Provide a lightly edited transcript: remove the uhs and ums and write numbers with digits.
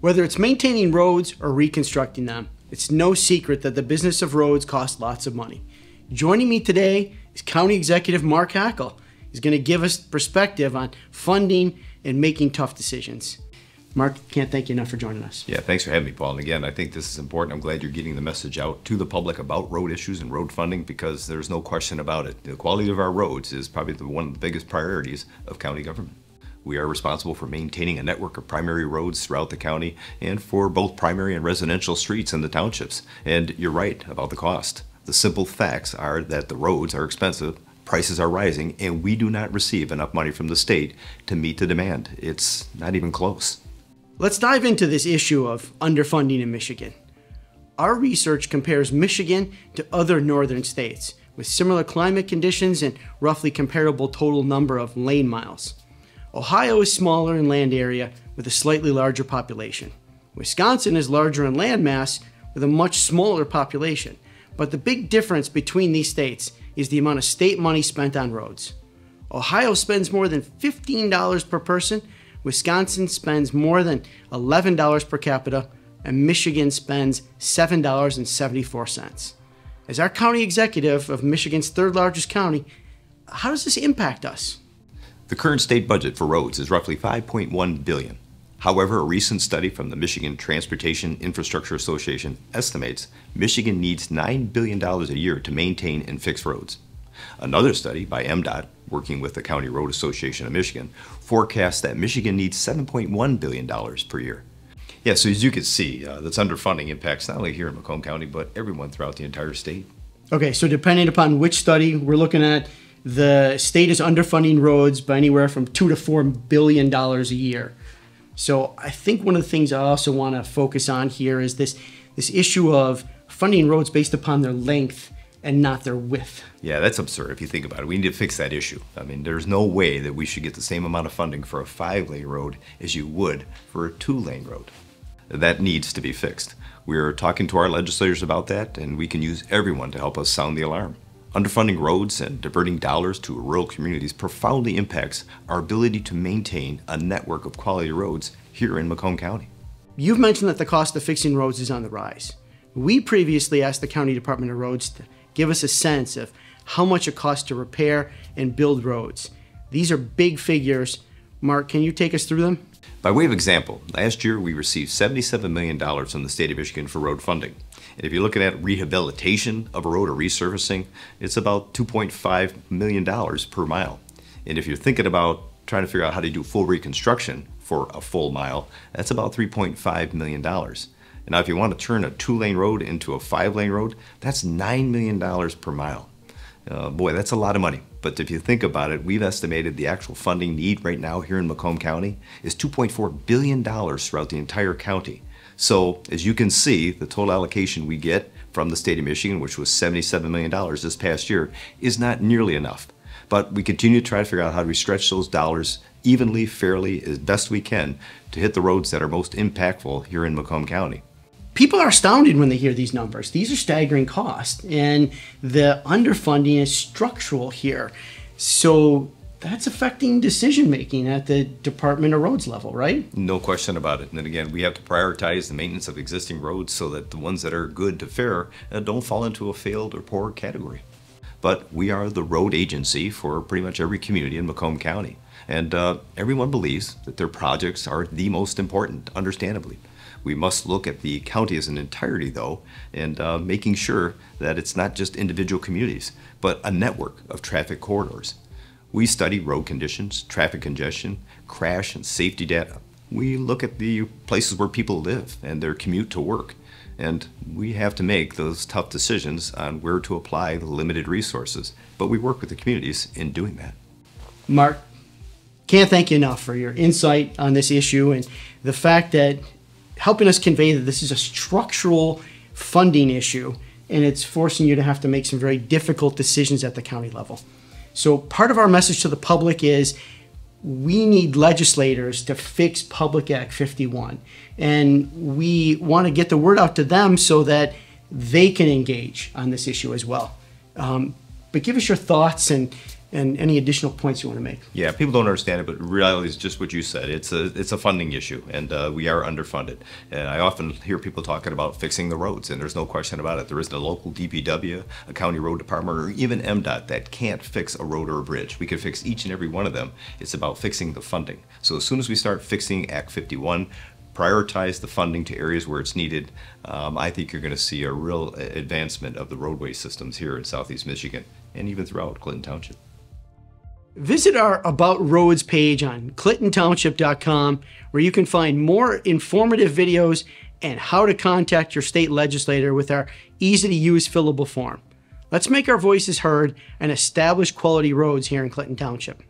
Whether it's maintaining roads or reconstructing them, it's no secret that the business of roads costs lots of money. Joining me today is County Executive Mark Hackel. He's going to give us perspective on funding and making tough decisions. Mark, can't thank you enough for joining us. Yeah, thanks for having me, Paul. And again, I think this is important. I'm glad you're getting the message out to the public about road issues and road funding, because there's no question about it. The quality of our roads is probably one of the biggest priorities of county government. We are responsible for maintaining a network of primary roads throughout the county and for both primary and residential streets in the townships. And you're right about the cost. The simple facts are that the roads are expensive, prices are rising, and we do not receive enough money from the state to meet the demand. It's not even close. Let's dive into this issue of underfunding in Michigan. Our research compares Michigan to other northern states with similar climate conditions and roughly comparable total number of lane miles. Ohio is smaller in land area with a slightly larger population. Wisconsin is larger in land mass with a much smaller population. But the big difference between these states is the amount of state money spent on roads. Ohio spends more than $15 per person, Wisconsin spends more than $11 per capita, and Michigan spends $7.74. As our county executive of Michigan's third largest county, how does this impact us? The current state budget for roads is roughly $5.1 billion. However, a recent study from the Michigan Transportation Infrastructure Association estimates Michigan needs $9 billion a year to maintain and fix roads. Another study by MDOT, working with the County Road Association of Michigan, forecasts that Michigan needs $7.1 billion per year. Yeah, so as you can see, this underfunding impacts not only here in Macomb County, but everyone throughout the entire state. Okay, so depending upon which study we're looking at, the state is underfunding roads by anywhere from $2 to $4 billion a year. So I think one of the things I also want to focus on here is this issue of funding roads based upon their length and not their width. Yeah, that's absurd if you think about it. We need to fix that issue. I mean, there's no way that we should get the same amount of funding for a 5-lane road as you would for a 2-lane road. That needs to be fixed. We're talking to our legislators about that, and we can use everyone to help us sound the alarm. Underfunding roads and diverting dollars to rural communities profoundly impacts our ability to maintain a network of quality roads here in Macomb County. You've mentioned that the cost of fixing roads is on the rise. We previously asked the County Department of Roads to give us a sense of how much it costs to repair and build roads. These are big figures. Mark, can you take us through them? By way of example, last year we received $77 million from the state of Michigan for road funding. And if you're looking at rehabilitation of a road or resurfacing, it's about $2.5 million per mile. And if you're thinking about trying to figure out how to do full reconstruction for a full mile, that's about $3.5 million. And now if you want to turn a 2-lane road into a 5-lane road, that's $9 million per mile. Boy, that's a lot of money. But if you think about it, we've estimated the actual funding need right now here in Macomb County is $2.4 billion throughout the entire county. So as you can see, the total allocation we get from the state of Michigan, which was $77 million this past year, is not nearly enough. But we continue to try to figure out how do we stretch those dollars evenly, fairly, as best we can to hit the roads that are most impactful here in Macomb County. People are astounded when they hear these numbers. These are staggering costs, and the underfunding is structural here. So that's affecting decision-making at the Department of Roads level, right? No question about it. And then again, we have to prioritize the maintenance of existing roads so that the ones that are good to fair don't fall into a failed or poor category. But we are the road agency for pretty much every community in Macomb County. And everyone believes that their projects are the most important, understandably. We must look at the county as an entirety, though, and making sure that it's not just individual communities, but a network of traffic corridors. We study road conditions, traffic congestion, crash and safety data. We look at the places where people live and their commute to work. And we have to make those tough decisions on where to apply the limited resources. But we work with the communities in doing that. Mark, can't thank you enough for your insight on this issue and the fact that helping us convey that this is a structural funding issue and it's forcing you to have to make some very difficult decisions at the county level. So part of our message to the public is we need legislators to fix Public Act 51. And we want to get the word out to them so that they can engage on this issue as well. But give us your thoughts and And any additional points you want to make? Yeah, people don't understand it, but reality is just what you said. It's a funding issue, and we are underfunded. And I often hear people talking about fixing the roads, and there's no question about it. There isn't a local DPW, a county road department, or even MDOT that can't fix a road or a bridge. We can fix each and every one of them. It's about fixing the funding. So as soon as we start fixing Act 51, prioritize the funding to areas where it's needed, I think you're going to see a real advancement of the roadway systems here in Southeast Michigan and even throughout Clinton Township. Visit our About Roads page on clintontownship.com, where you can find more informative videos and how to contact your state legislator with our easy-to-use fillable form. Let's make our voices heard and establish quality roads here in Clinton Township.